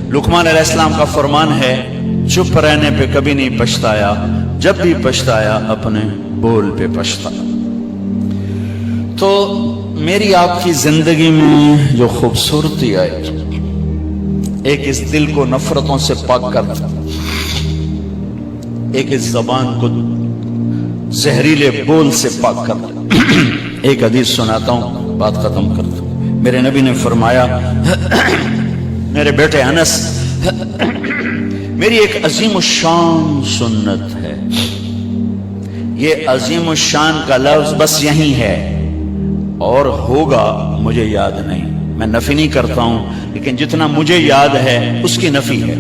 लुकमान अलैहिस्सलाम का फरमान है, चुप रहने पे कभी नहीं पछताया, जब भी पछताया अपने बोल पे पछताया। तो मेरी आपकी जिंदगी में जो खूबसूरती आई, एक इस दिल को नफरतों से पाक करता, एक इस जबान को जहरीले बोल से पाक करता। एक हदीस सुनाता हूं, बात खत्म करता हूं। मेरे नबी ने फरमाया, मेरे बेटे अनस, मेरी एक अजीम शान सुन्नत है। ये अजीम शान का लफ्ज बस यही है, और होगा मुझे याद नहीं। मैं नफी नहीं करता हूं, लेकिन जितना मुझे याद है उसकी नफी है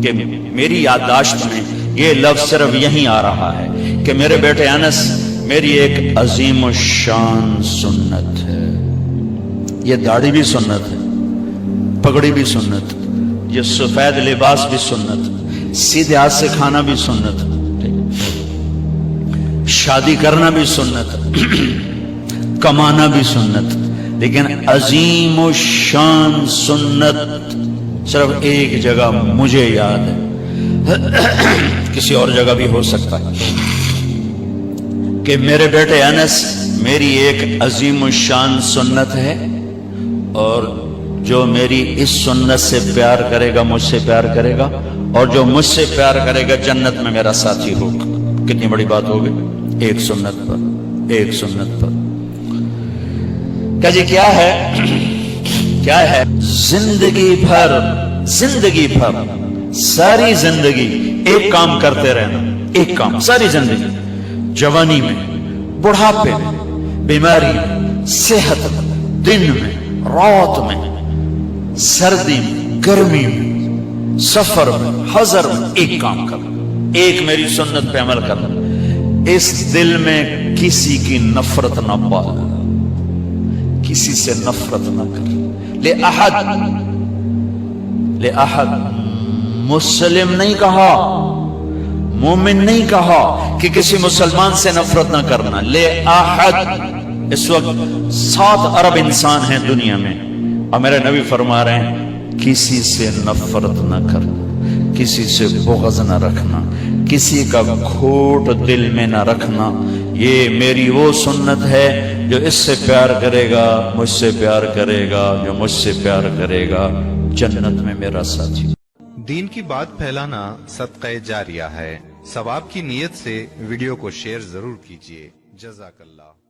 कि मेरी याददाश्त में ये लफ्ज सिर्फ यही आ रहा है कि मेरे बेटे अनस, मेरी एक अजीम शान सुन्नत है। ये दाढ़ी भी सुन्नत है, पगड़ी भी सुन्नत, ये सफेद लिबास भी सुन्नत, सीधे हाथ से खाना भी सुन्नत, शादी करना भी सुन्नत, कमाना भी सुन्नत, लेकिन अजीम शान सुन्नत सिर्फ एक जगह मुझे याद है, किसी और जगह भी हो सकता है, कि मेरे बेटे अनस, मेरी एक अजीम शान सुन्नत है, और जो मेरी इस सुन्नत से प्यार करेगा मुझसे प्यार करेगा, और जो मुझसे प्यार करेगा जन्नत में मेरा साथी होगा। कितनी बड़ी बात होगी, एक सुन्नत पर, एक सुन्नत पर। क्या जी क्या है, क्या है? जिंदगी भर सारी जिंदगी एक काम करते रहना, एक काम सारी जिंदगी, जवानी में, बुढ़ापे में, बीमारी में, सेहत में, दिन में, रात में, सर्दी में, गर्मी में, सफर में, हजर में, एक काम करना, एक मेरी सुन्नत पे अमल करना। इस दिल में किसी की नफरत ना पाल, किसी से नफरत ना कर। ले अहद मुस्लिम नहीं कहा, मोमिन नहीं कहा कि किसी मुसलमान से नफरत ना करना। ले अहद, इस वक्त 7 अरब इंसान हैं दुनिया में, और मेरे नबी फरमा रहे हैं किसी से नफरत ना करना, किसी से बुग़्ज़ ना रखना, किसी का खोट दिल में ना रखना। ये मेरी वो सुन्नत है, जो इससे प्यार करेगा मुझसे प्यार करेगा, जो मुझसे प्यार करेगा जन्नत में मेरा साथी। दीन की बात फैलाना सदक़े जारिया है। सवाब की नीयत से वीडियो को शेयर जरूर कीजिए। जज़ाकल्लाह।